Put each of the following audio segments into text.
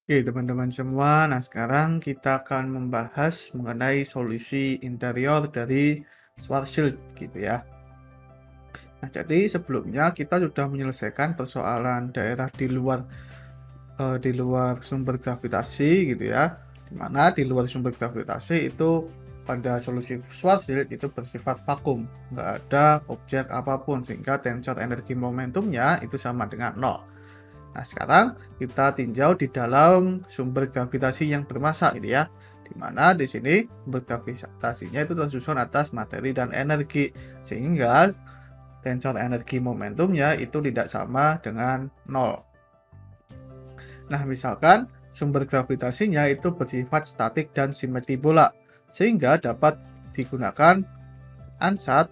Oke, teman-teman semua. Nah, sekarang kita akan membahas mengenai solusi interior dari Schwarzschild gitu ya. Nah, jadi sebelumnya kita sudah menyelesaikan persoalan daerah di luar sumber gravitasi gitu ya. Dimana di luar sumber gravitasi itu pada solusi Schwarzschild itu bersifat vakum, nggak ada objek apapun sehingga tensor energi momentumnya itu sama dengan nol. Nah, sekarang kita tinjau di dalam sumber gravitasi yang bermassa gitu ya. Di mana di sini sumber gravitasinya itu tersusun atas materi dan energi sehingga tensor energi momentumnya itu tidak sama dengan nol. Nah, misalkan sumber gravitasinya itu bersifat statik dan simetri bola sehingga dapat digunakan ansat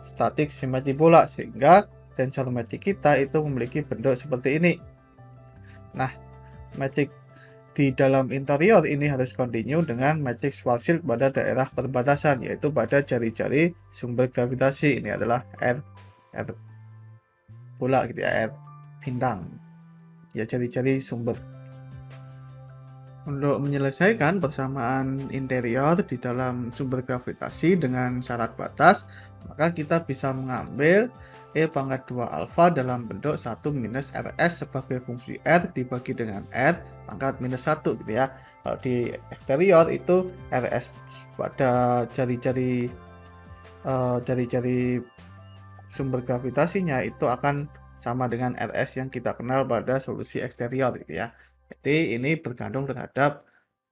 statik simetri bola sehingga tensor metrik kita itu memiliki bentuk seperti ini. Nah, metrik di dalam interior ini harus kontinu dengan matriks Schwarzschild pada daerah perbatasan, yaitu pada jari-jari sumber gravitasi. Ini adalah R bola gitu ya, R bintang. Ya, jari-jari sumber. Untuk menyelesaikan persamaan interior di dalam sumber gravitasi dengan syarat batas, maka kita bisa mengambil E pangkat 2 alfa dalam bentuk 1 minus Rs sebagai fungsi R dibagi dengan R pangkat minus 1 gitu ya. Kalau di eksterior itu Rs pada jari-jari sumber gravitasinya itu akan sama dengan Rs yang kita kenal pada solusi eksterior gitu ya. Jadi ini bergantung terhadap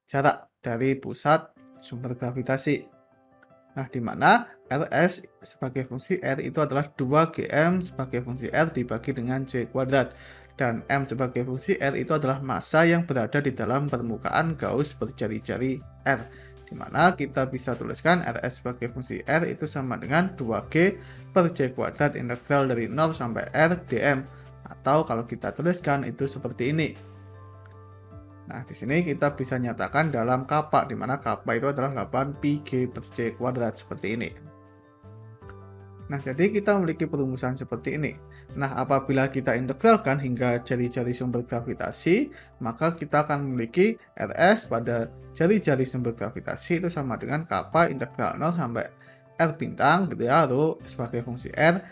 jarak dari pusat sumber gravitasi. Nah, di mana Rs sebagai fungsi R itu adalah 2Gm sebagai fungsi R dibagi dengan C kuadrat. Dan M sebagai fungsi R itu adalah massa yang berada di dalam permukaan Gauss berjari-jari R. Di mana kita bisa tuliskan Rs sebagai fungsi R itu sama dengan 2G per C kuadrat integral dari 0 sampai R dm. Atau kalau kita tuliskan itu seperti ini. Nah, di sini kita bisa nyatakan dalam kappa, di mana kappa itu adalah 8 pi g per c kuadrat seperti ini. Nah, jadi kita memiliki perumusan seperti ini. Nah, apabila kita integralkan hingga jari-jari sumber gravitasi, maka kita akan memiliki Rs pada jari-jari sumber gravitasi itu sama dengan kappa integral 0 sampai R bintang gitu ya, rho sebagai fungsi R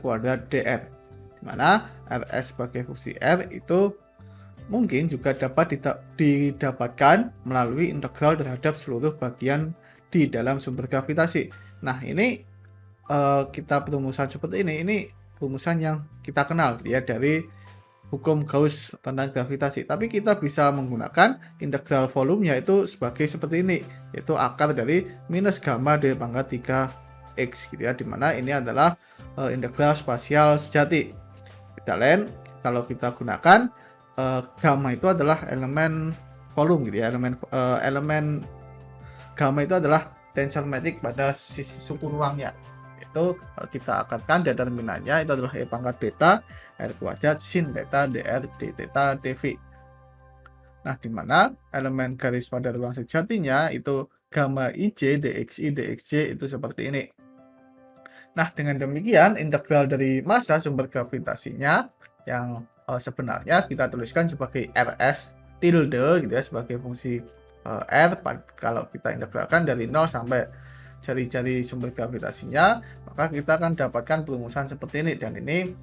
kuadrat dr. Di mana Rs sebagai fungsi R itu mungkin juga dapat didapatkan melalui integral terhadap seluruh bagian di dalam sumber gravitasi. Nah, ini kita perumusan seperti ini perumusan yang kita kenal ya dari hukum Gauss tentang gravitasi. Tapi kita bisa menggunakan integral volumenya itu sebagai seperti ini, yaitu akar dari minus gamma d pangkat 3x gitu ya, dimana ini adalah integral spasial sejati. Kita lain kalau kita gunakan gamma itu adalah elemen volume gitu ya, elemen gamma itu adalah tensor metrik pada sisi suku ruangnya. Itu kalau kita akarkan determinannya itu adalah E pangkat beta R kuadrat sin beta dr d theta dv. Nah, di mana elemen garis pada ruang sejatinya itu gamma ij dxi dxj itu seperti ini. Nah, dengan demikian integral dari massa sumber gravitasinya yang sebenarnya kita tuliskan sebagai Rs tilde gitu ya, sebagai fungsi R kalau kita integralkan dari 0 sampai jari-jari sumber gravitasinya, maka kita akan dapatkan perumusan seperti ini. Dan ini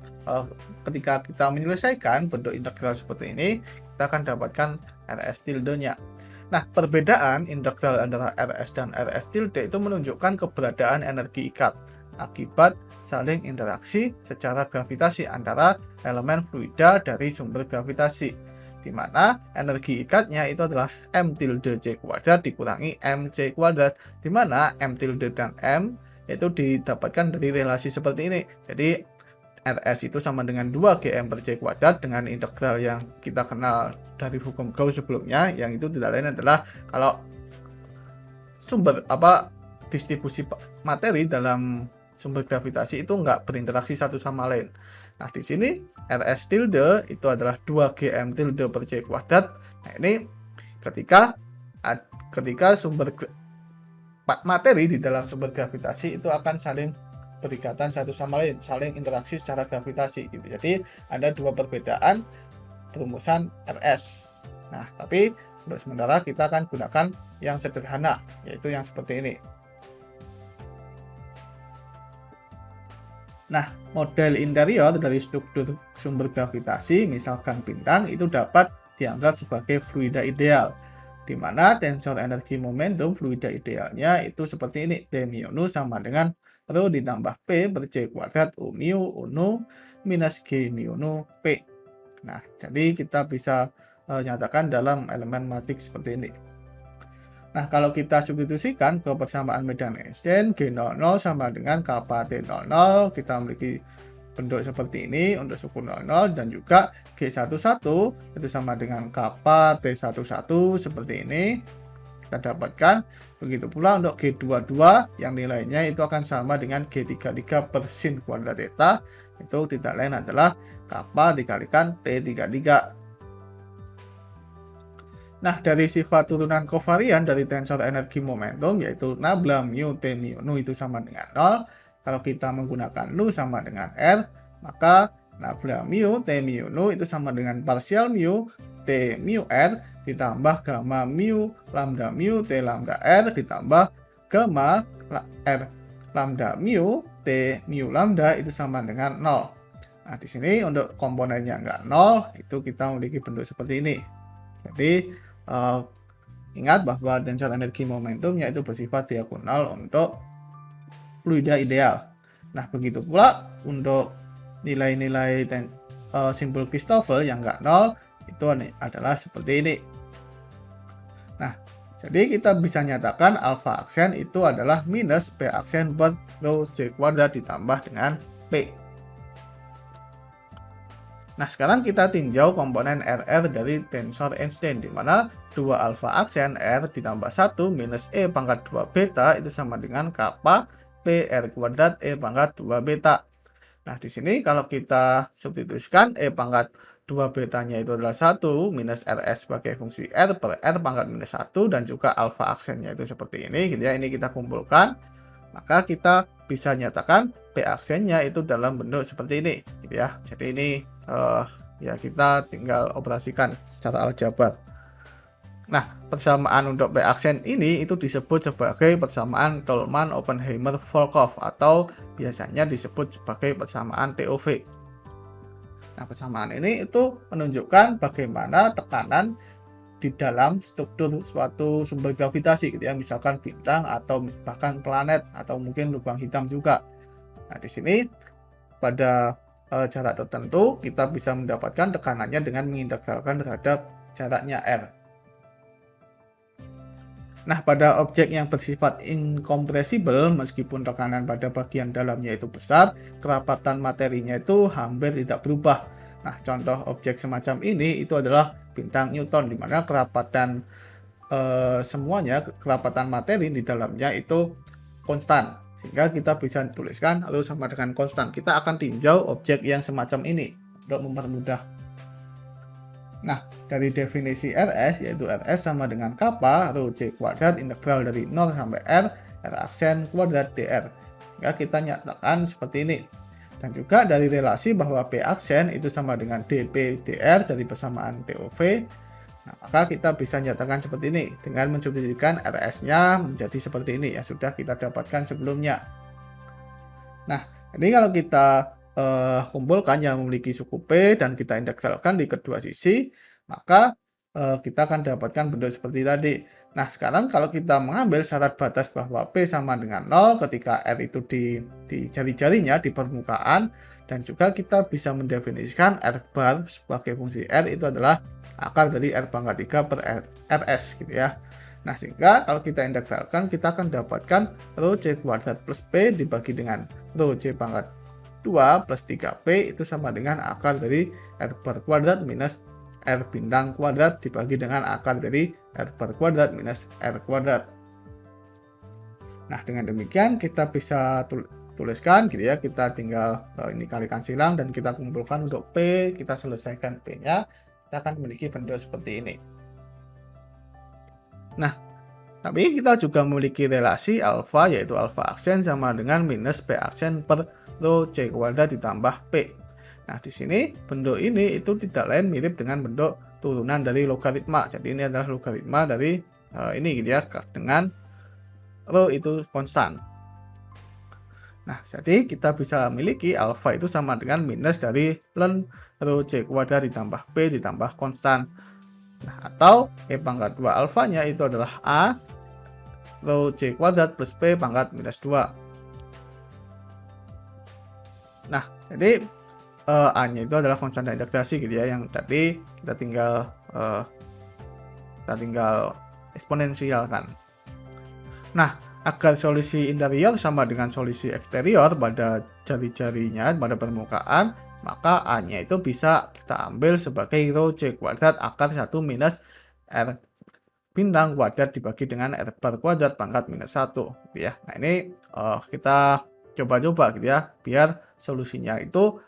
ketika kita menyelesaikan bentuk integral seperti ini, kita akan dapatkan Rs tilde-nya. Nah, perbedaan integral antara Rs dan Rs tilde itu menunjukkan keberadaan energi ikat akibat saling interaksi secara gravitasi antara elemen fluida dari sumber gravitasi, di mana energi ikatnya itu adalah m tilde c kuadrat dikurangi m c kuadrat, di mana m tilde dan m itu didapatkan dari relasi seperti ini. Jadi Rs itu sama dengan 2Gm per C kuadrat dengan integral yang kita kenal dari hukum Gauss sebelumnya, yang itu tidak lain adalah kalau sumber distribusi materi dalam sumber gravitasi itu nggak berinteraksi satu sama lain. Nah, di sini Rs tilde itu adalah 2Gm tilde per C kuadrat. Nah, ini ketika sumber materi di dalam sumber gravitasi itu akan saling berikatan satu sama lain, saling interaksi secara gravitasi gitu. Jadi ada dua perbedaan perumusan Rs. Nah, tapi untuk sementara kita akan gunakan yang sederhana, yaitu yang seperti ini. Nah, model interior dari struktur sumber gravitasi, misalkan bintang, itu dapat dianggap sebagai fluida ideal, di mana tensor energi momentum fluida idealnya itu seperti ini. T mu nu sama dengan rho ditambah P per C kuadrat U mu nu minus G mu nu P. Nah, jadi kita bisa nyatakan dalam elemen matriks seperti ini. Nah, kalau kita substitusikan ke persamaan medan Einstein, G00 sama dengan kappa T00, kita memiliki bentuk seperti ini untuk suku 00, dan juga G11 itu sama dengan kappa T11 seperti ini. Kita dapatkan, begitu pula untuk G22 yang nilainya itu akan sama dengan G33 per sin kuadrat theta, itu tidak lain adalah kappa dikalikan T33. Nah, dari sifat turunan kovarian dari tensor energi momentum, yaitu nabla mu T mu nu itu sama dengan 0. Kalau kita menggunakan nu sama dengan R, maka nabla mu T mu nu itu sama dengan parsial mu T mu R ditambah gamma mu T lambda R ditambah gamma R lambda mu T mu lambda itu sama dengan 0. Nah, di sini untuk komponennya enggak 0, itu kita memiliki bentuk seperti ini. Jadi, ingat bahwa tensor energi momentumnya itu bersifat diagonal untuk fluida ideal. Nah, begitu pula untuk nilai-nilai simbol Christoffel yang enggak 0, itu adalah seperti ini. Nah, jadi kita bisa nyatakan alfa aksen itu adalah minus P aksen per rho C kuadrat ditambah dengan P. Nah, sekarang kita tinjau komponen RR dari tensor Einstein, di mana 2 alfa aksen R ditambah 1 minus E pangkat 2 beta itu sama dengan kappa P R kuadrat E pangkat 2 beta. Nah, di sini kalau kita substitusikan E pangkat 2 betanya itu adalah 1 minus RS sebagai fungsi R per R pangkat minus 1, dan juga alfa aksennya itu seperti ini, gitu ya. Ini kita kumpulkan, maka kita bisa nyatakan P aksennya itu dalam bentuk seperti ini, gitu ya. Jadi ini ya kita tinggal operasikan secara aljabar. Nah, persamaan untuk P aksen ini itu disebut sebagai persamaan Tolman-Oppenheimer-Volkoff, atau biasanya disebut sebagai persamaan TOV. Nah, persamaan ini itu menunjukkan bagaimana tekanan di dalam struktur suatu sumber gravitasi, gitu ya, misalkan bintang atau bahkan planet atau mungkin lubang hitam juga. Nah, di sini pada jarak tertentu kita bisa mendapatkan tekanannya dengan mengintegralkan terhadap jaraknya R. Nah, pada objek yang bersifat incompressible, meskipun tekanan pada bagian dalamnya itu besar, kerapatan materinya itu hampir tidak berubah. Nah, contoh objek semacam ini itu adalah bintang Newton, di mana kerapatan semuanya, kerapatan materi di dalamnya itu konstan. Sehingga kita bisa tuliskan lalu sama dengan konstan. Kita akan tinjau objek yang semacam ini untuk mempermudah. Nah, dari definisi RS, yaitu RS sama dengan kappa rho C kuadrat integral dari 0 sampai R aksen kuadrat dr. Ya, kita nyatakan seperti ini. Dan juga dari relasi bahwa P aksen itu sama dengan dp dr dari persamaan TOV. Nah, maka kita bisa nyatakan seperti ini dengan mensubstitusikan RS-nya menjadi seperti ini, yang sudah kita dapatkan sebelumnya. Nah, ini kalau kita kumpulkan yang memiliki suku P dan kita integralkan di kedua sisi, maka kita akan dapatkan bentuk seperti tadi. Nah, sekarang kalau kita mengambil syarat batas bahwa P sama dengan 0 ketika R itu di jari-jarinya di permukaan, dan juga kita bisa mendefinisikan R bar sebagai fungsi R itu adalah akar dari R pangkat 3 per RS, gitu ya. Nah, sehingga kalau kita integralkan, kita akan dapatkan rho C kuadrat plus P dibagi dengan rho C pangkat 2 plus 3P itu sama dengan akar dari R bar kuadrat minus R bintang kuadrat dibagi dengan akar dari R bar kuadrat minus R kuadrat. Nah, dengan demikian kita bisa tuliskan, gitu ya. Kita tinggal ini kalikan silang dan kita kumpulkan untuk P, kita selesaikan P-nya. Kita akan memiliki bentuk seperti ini. Nah, tapi kita juga memiliki relasi alfa, yaitu alfa aksen sama dengan minus P aksen per rho C kuadrat ditambah P. Nah, di sini bentuk ini itu tidak lain mirip dengan bentuk turunan dari logaritma. Jadi ini adalah logaritma dari ini gitu ya, dengan rho itu konstan. Nah, jadi kita bisa miliki alfa itu sama dengan minus dari ln rho c kuadrat ditambah p ditambah konstan. Nah, atau e pangkat 2 alfanya itu adalah a rho c kuadrat plus p pangkat minus 2. Nah, jadi a-nya itu adalah konstan integrasi gitu ya, yang tadi kita tinggal eksponensialkan. Nah, agar solusi interior sama dengan solusi eksterior pada jari-jarinya pada permukaan, maka A-nya itu bisa kita ambil sebagai rho c kuadrat akar 1 minus R bintang kuadrat dibagi dengan R bar kuadrat pangkat minus 1 gitu ya. Nah, ini kita coba-coba gitu ya, biar solusinya itu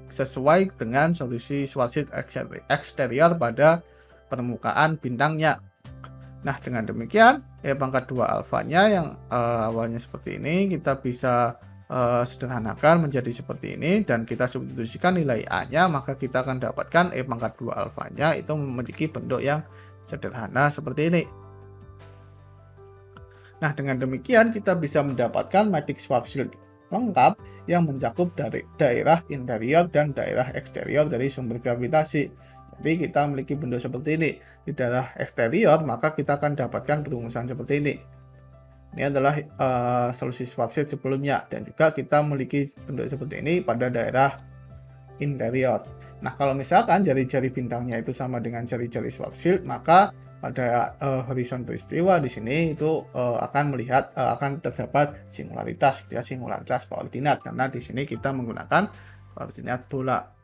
sesuai dengan solusi Schwarzschild eksterior pada permukaan bintangnya. Nah, dengan demikian, e pangkat 2 alfanya yang awalnya seperti ini, kita bisa sederhanakan menjadi seperti ini, dan kita substitusikan nilai A-nya, maka kita akan dapatkan e pangkat 2 alfanya itu memiliki bentuk yang sederhana seperti ini. Nah, dengan demikian kita bisa mendapatkan matriks Schwarzschild lengkap yang mencakup dari daerah interior dan daerah eksterior dari sumber gravitasi. Jadi kita memiliki bentuk seperti ini. Di daerah eksterior, maka kita akan dapatkan perumusan seperti ini. Ini adalah solusi Schwarzschild sebelumnya, dan juga kita memiliki bentuk seperti ini pada daerah interior. Nah, kalau misalkan jari-jari bintangnya itu sama dengan jari-jari Schwarzschild, maka pada horizon peristiwa di sini itu akan terdapat singularitas, ya, singularitas koordinat, karena di sini kita menggunakan koordinat bola.